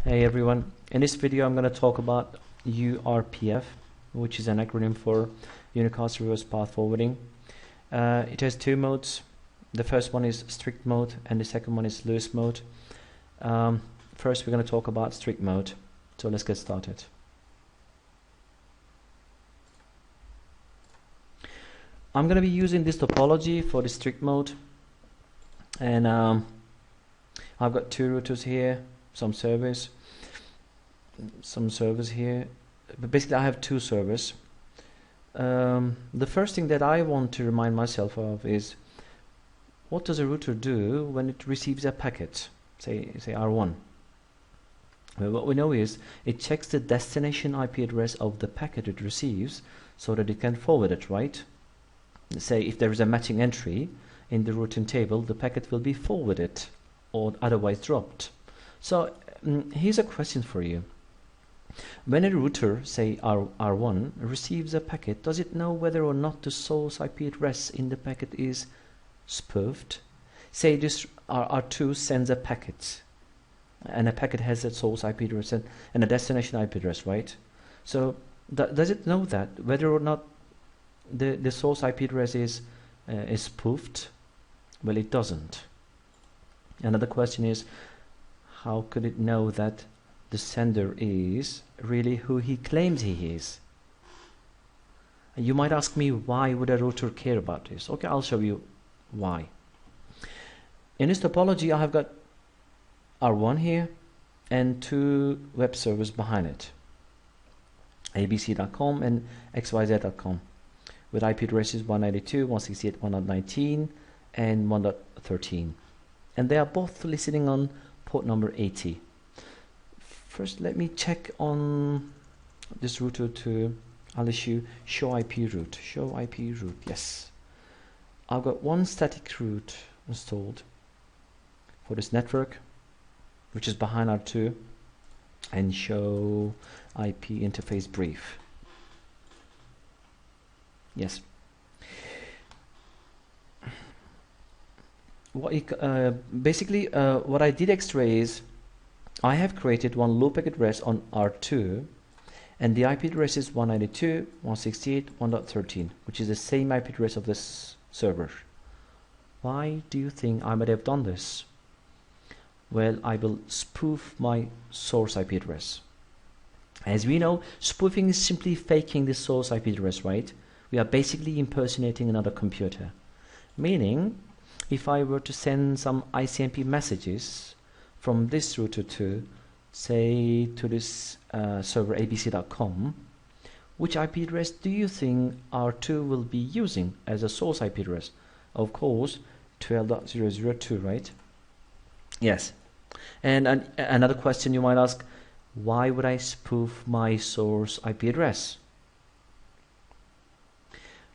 Hey everyone, in this video I'm going to talk about URPF, which is an acronym for Unicast Reverse Path Forwarding. It has two modes. The first one is strict mode and the second one is loose mode. First we're going to talk about strict mode, so let's get started. I'm going to be using this topology for the strict mode, and I've got two routers here, some servers here, but basically I have two servers. The first thing that I want to remind myself of is, what does a router do when it receives a packet, say R1? Well, what we know is it checks the destination IP address of the packet it receives so that it can forward it, right? Say if there is a matching entry in the routing table, the packet will be forwarded or otherwise dropped. So here's a question for you. When a router, say R1, receives a packet, does it know whether or not the source IP address in the packet is spoofed? Say this R2 sends a packet, and a packet has a source IP address and a destination IP address, right? So does it know that whether or not the source IP address is spoofed? Well, it doesn't. Another question is, how could it know that the sender is really who he claims he is? And you might ask me, why would a router care about this? Okay, I'll show you why. In this topology, I have got R1 here and two web servers behind it, abc.com and xyz.com, with IP addresses 192.168.1.19 and 1.13, and they are both listening on port number 80. First, let me check on this router to, I'll issue show IP route. Show IP route, yes. I've got one static route installed for this network, which is behind R2, and show IP interface brief. Yes. Basically, what I did extra is, I have created one loopback address on R2, and the IP address is 192.168.1.13, which is the same IP address of this server. Why do you think I might have done this? Well, I will spoof my source IP address. As we know, spoofing is simply faking the source IP address, right? We are basically impersonating another computer. Meaning, if I were to send some ICMP messages from this router to, say, to this server abc.com, which IP address do you think R2 will be using as a source IP address? Of course, 12.002, right? Yes. And another question you might ask, why would I spoof my source IP address?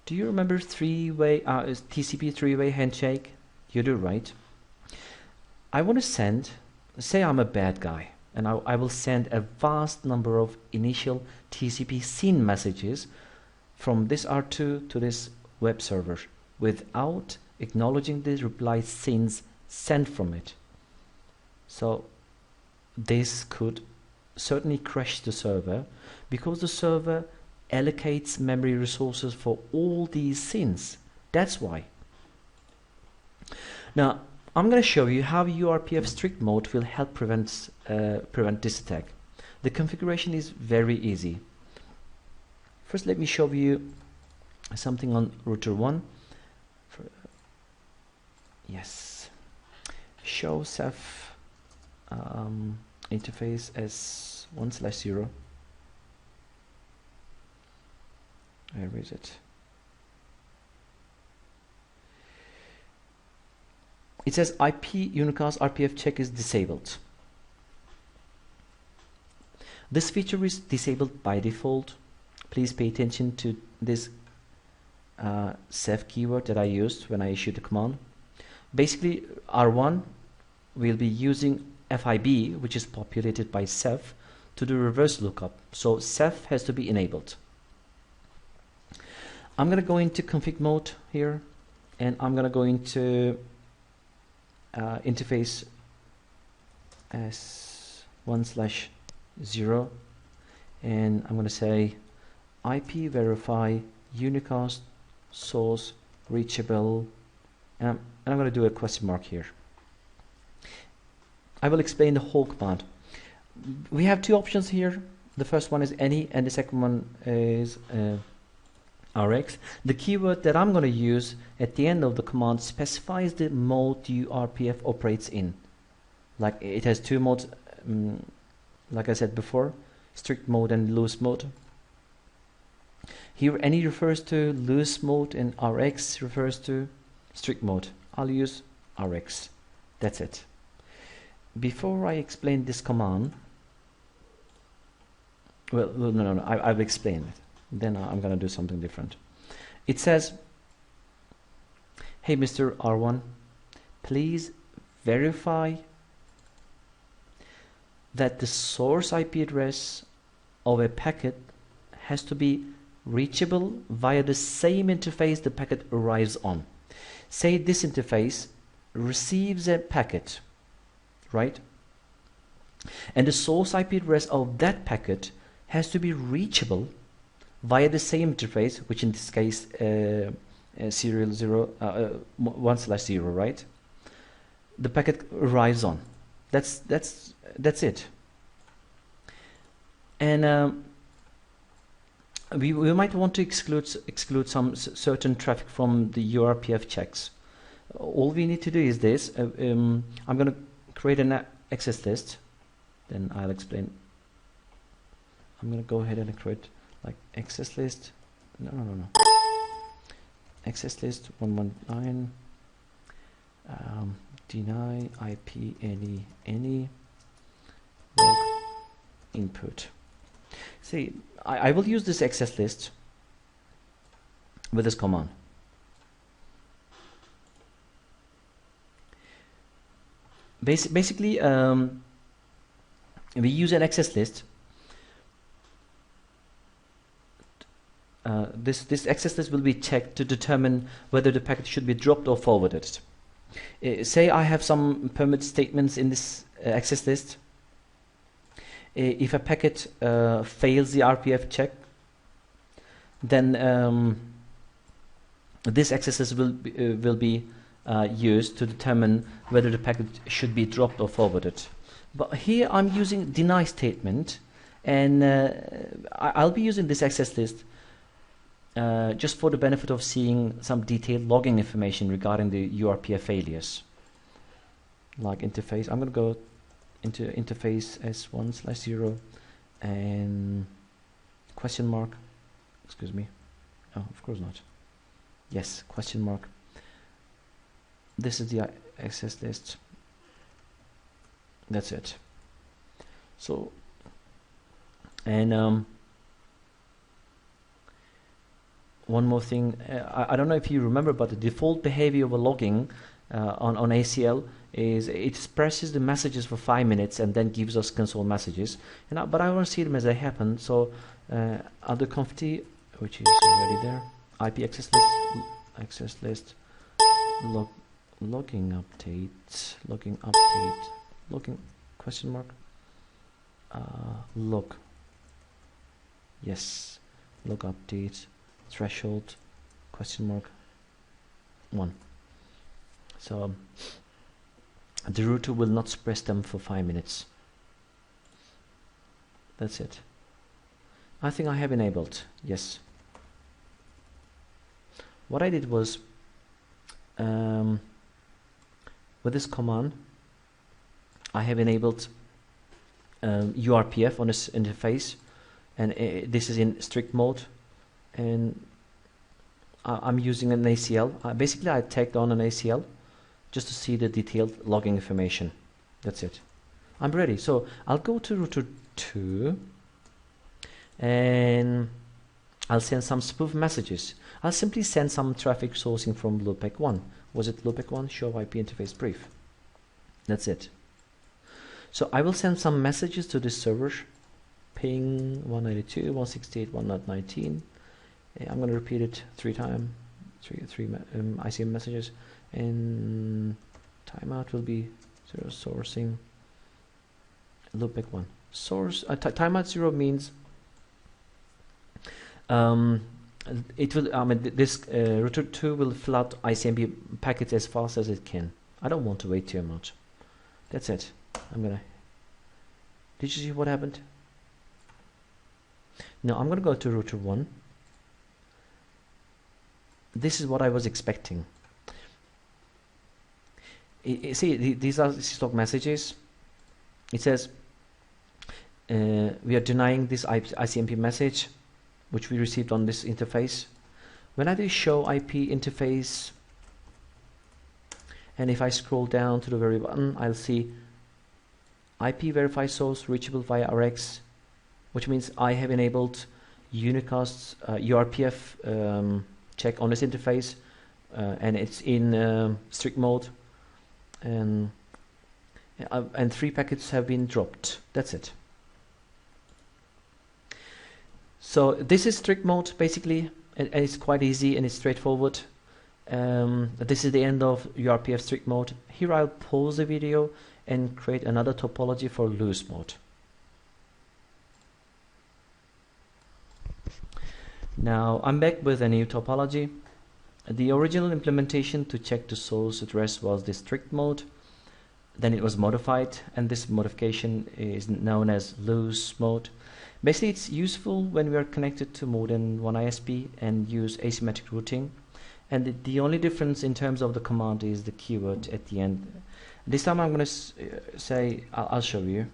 Do you remember TCP three-way handshake? You do, right? I want to send, say I'm a bad guy, and I will send a vast number of initial TCP SYN messages from this R2 to this web server without acknowledging the reply SYNs sent from it. So this could certainly crash the server, because the server allocates memory resources for all these SYNs. That's why. Now, I'm going to show you how URPF strict mode will help prevent this attack. The configuration is very easy. First, let me show you something on router 1. Yes. Show Ceph interface as 1/0. Where is it? It says IP unicast RPF check is disabled. This feature is disabled by default. Please pay attention to this Ceph keyword that I used when I issued the command. Basically, R1 will be using FIB, which is populated by Ceph, to do reverse lookup. So Ceph has to be enabled. I'm going to go into config mode here, and I'm going to go into interface as 1/0, and I'm going to say IP verify unicast source reachable, and I'm going to do a question mark here. I will explain the whole command. We have two options here. The first one is any, and the second one is Rx. The keyword that I'm going to use at the end of the command specifies the mode URPF operates in. Like it has two modes, like I said before, strict mode and loose mode. Here any refers to loose mode and Rx refers to strict mode. I'll use Rx. That's it. Before I explain this command, no, I'll explain it. Then I'm going to do something different. It says, hey Mr. R1, please verify that the source IP address of a packet has to be reachable via the same interface the packet arrives on. Say this interface receives a packet, right? And the source IP address of that packet has to be reachable via the same interface, which in this case serial 1/0, right? The packet arrives on. That's it. And we might want to exclude some certain traffic from the URPF checks. All we need to do is this. I'm going to create an access list. Then I'll explain. I'm going to go ahead and create like access list. No. Access list 119. Deny IP any log input. See, I will use this access list with this command. Basically, we use an access list. This access list will be checked to determine whether the packet should be dropped or forwarded. Say I have some permit statements in this access list. If a packet fails the RPF check, then this access list will be used to determine whether the packet should be dropped or forwarded. But here I'm using deny statement, and I'll be using this access list just for the benefit of seeing some detailed logging information regarding the URPF failures. Like interface, I'm going to go into interface S1/0 and question mark. Excuse me. Oh, of course not. Yes, question mark. This is the access list. That's it. So, and one more thing, I don't know if you remember, but the default behavior of a logging on ACL is it expresses the messages for 5 minutes and then gives us console messages. But I want to see them as they happen. So other conft, which is already there, IP access list, logging update, logging question mark, log. Yes, log update. Threshold question mark 1. So the router will not suppress them for 5 minutes. That's it. I think I have enabled. Yes. What I did was with this command I have enabled URPF on this interface, and this is in strict mode. And I'm using an ACL. Basically, I tagged on an ACL just to see the detailed logging information. That's it. I'm ready. So I'll go to router 2 and I'll send some spoof messages. I'll simply send some traffic sourcing from loopback 1. Was it loopback 1? Show IP interface brief. That's it. So I will send some messages to this server. Ping 192.168.1.19. I'm going to repeat it 3 times, three ICM messages, and timeout will be 0 sourcing loopback 1 source. Timeout 0 means it will, this router 2 will flood ICMP packets as fast as it can. I don't want to wait too much. That's it. Did you see what happened? Now I'm gonna go to router 1. This is what I was expecting. See, these are stock messages. It says we are denying this ICMP message which we received on this interface. When I do show IP interface, and if I scroll down to the very bottom, I'll see IP verify source reachable via RX, which means I have enabled unicast's URPF check on this interface, and it's in strict mode, and 3 packets have been dropped. That's it. So this is strict mode basically, and it's quite easy and it's straightforward. This is the end of URPF strict mode. Here I'll pause the video and create another topology for loose mode. Now I'm back with a new topology. The original implementation to check the source address was the strict mode. Then it was modified, and this modification is known as loose mode. Basically, it's useful when we are connected to more than one ISP and use asymmetric routing. And the only difference in terms of the command is the keyword at the end. This time I'm going to say, I'll show you.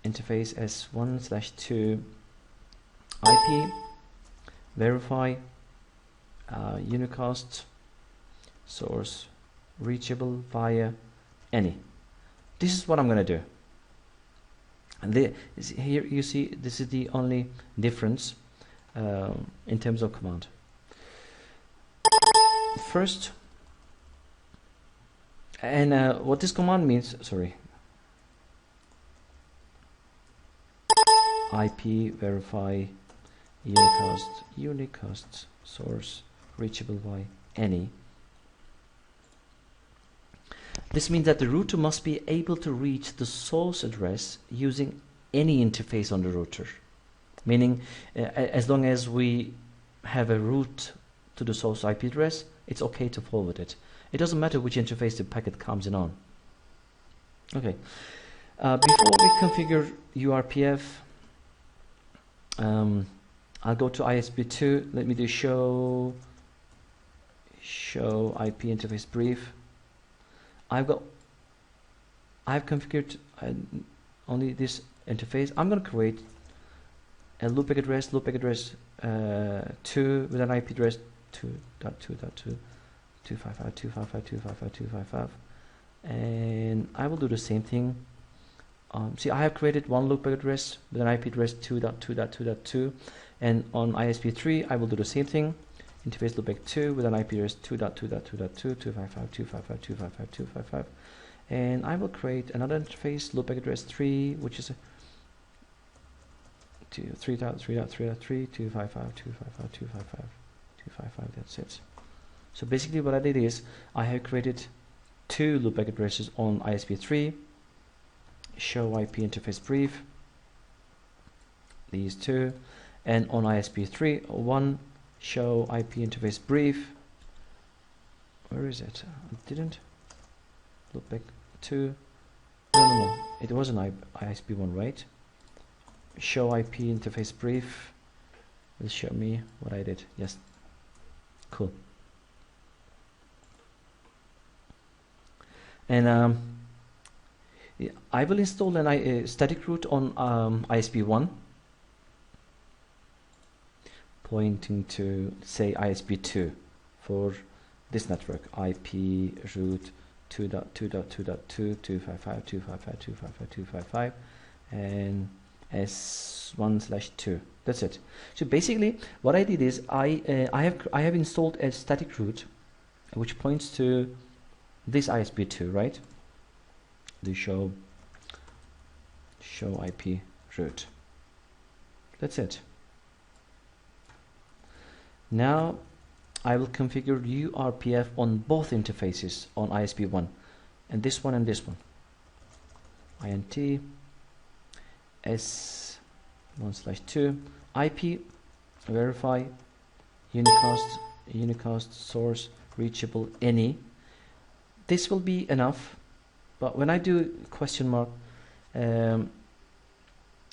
Interface S1/2 IP verify unicast source reachable via any. This is what I'm going to do. And here you see this is the only difference in terms of command. First, and what this command means, sorry, IP verify unicast source reachable by any. This means that the router must be able to reach the source address using any interface on the router, meaning as long as we have a route to the source IP address, it's okay to forward it. It doesn't matter which interface the packet comes in on. Okay, before we configure URPF, I'll go to ISP2. Let me do show IP interface brief. I've configured only this interface. I'm going to create a loopback address 2 with an IP address 2.2.2.255.255.255.255, and I will do the same thing. See, I have created one loopback address with an IP address 2.2.2.2, and on ISP3 I will do the same thing. Interface loopback 2 with an IP address 2.2.2.2, 255.255.255.255, and I will create another interface loopback address 3, which is a 3.3.3.3, 255.255.255.255. That's it. So basically what I did is I have created 2 loopback addresses on ISP3, show IP interface brief, these 2, and on ISP3 1 show IP interface brief. Where is it? I didn't look back 2. No, it was an ISP1, right? Show IP interface brief will show me what I did. Yes, cool. And yeah, I will install a static route on ISP1 pointing to, say, ISP2 for this network, IP route 2.2.2.2, 255.255.255.255, and S1/2. That's it. So basically what I did is I have installed a static route which points to this ISP2, right? The show IP route. That's it. Now I will configure URPF on both interfaces on ISP1, and this one and this one. int s1/2 IP verify unicast source reachable any. This will be enough, but when I do question mark,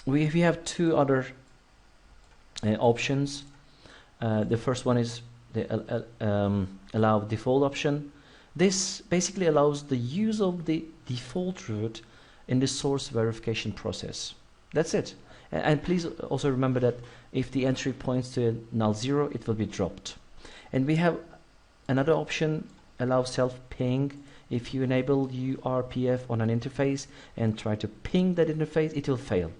we have two other options. The first one is the allow default option. This basically allows the use of the default route in the source verification process. That's it. And please also remember that if the entry points to a null zero, it will be dropped. And we have another option, allow self-ping. If you enable URPF on an interface and try to ping that interface, it will fail.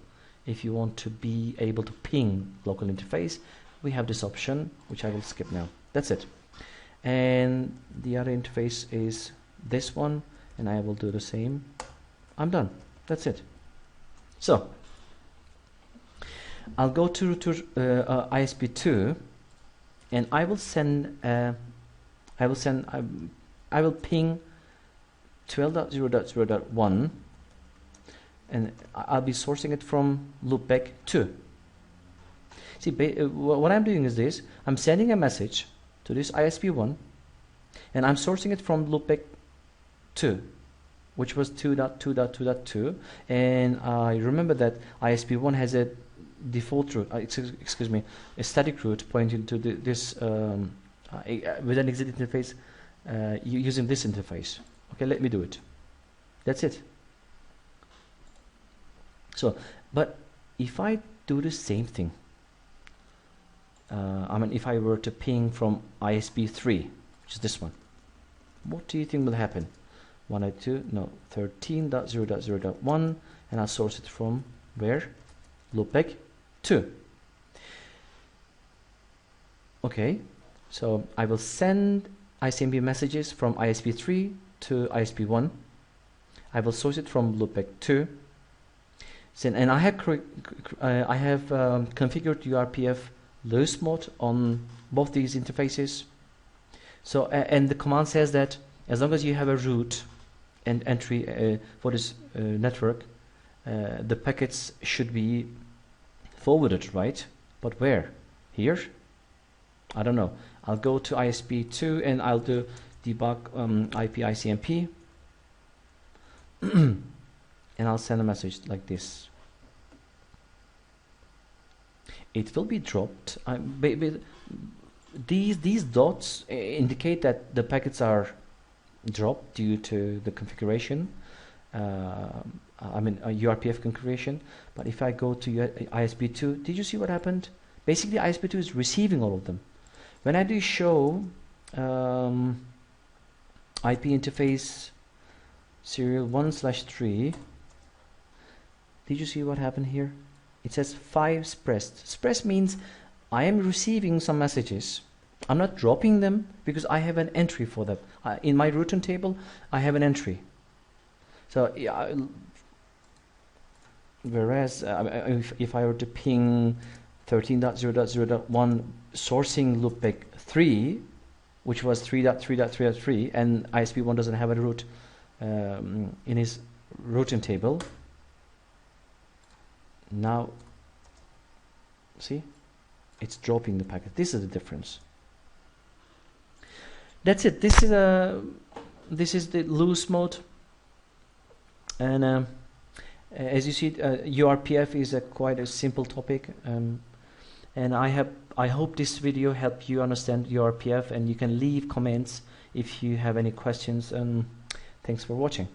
If you want to be able to ping local interface, we have this option, which I will skip now. That's it. And the other interface is this one, and I will do the same. I'm done. That's it. So I'll go to ISP2, and I will send. I will ping 12.0.0.1, and I'll be sourcing it from loopback 2. See, what I'm doing is this: I'm sending a message to this ISP1, and I'm sourcing it from loopback 2, which was 2.2.2.2, and I remember that ISP1 has a default route, excuse me, a static route pointing to this with an exit interface using this interface. Okay, let me do it. That's it. So, but if I do the same thing, I mean, if I were to ping from ISP3, which is this one, what do you think will happen? 13.0.0.1, and I'll source it from where? Loopback 2. Okay, so I will send ICMP messages from ISP3 to ISP1. I will source it from loopback 2. And I have configured URPF loose mode on both these interfaces. So and the command says that as long as you have a route and entry for this network, the packets should be forwarded, right? But where? Here? I don't know. I'll go to ISP2 and I'll do debug IP ICMP and I'll send a message like this. It will be dropped. These dots indicate that the packets are dropped due to the configuration. I mean a URPF configuration. But if I go to ISP2, did you see what happened? Basically, ISP2 is receiving all of them. When I do show IP interface serial 1/3, did you see what happened here? It says 5 expressed. Expressed means I am receiving some messages. I'm not dropping them because I have an entry for them. In my routing table, I have an entry. So yeah, whereas if I were to ping 13.0.0.1 sourcing loopback 3, which was 3.3.3.3, and ISP1 doesn't have a route in his routing table. Now, see, it's dropping the packet. This is the difference. That's it. This is the loose mode, and as you see, URPF is quite a simple topic, and I hope this video helped you understand URPF, and you can leave comments if you have any questions. Thanks for watching.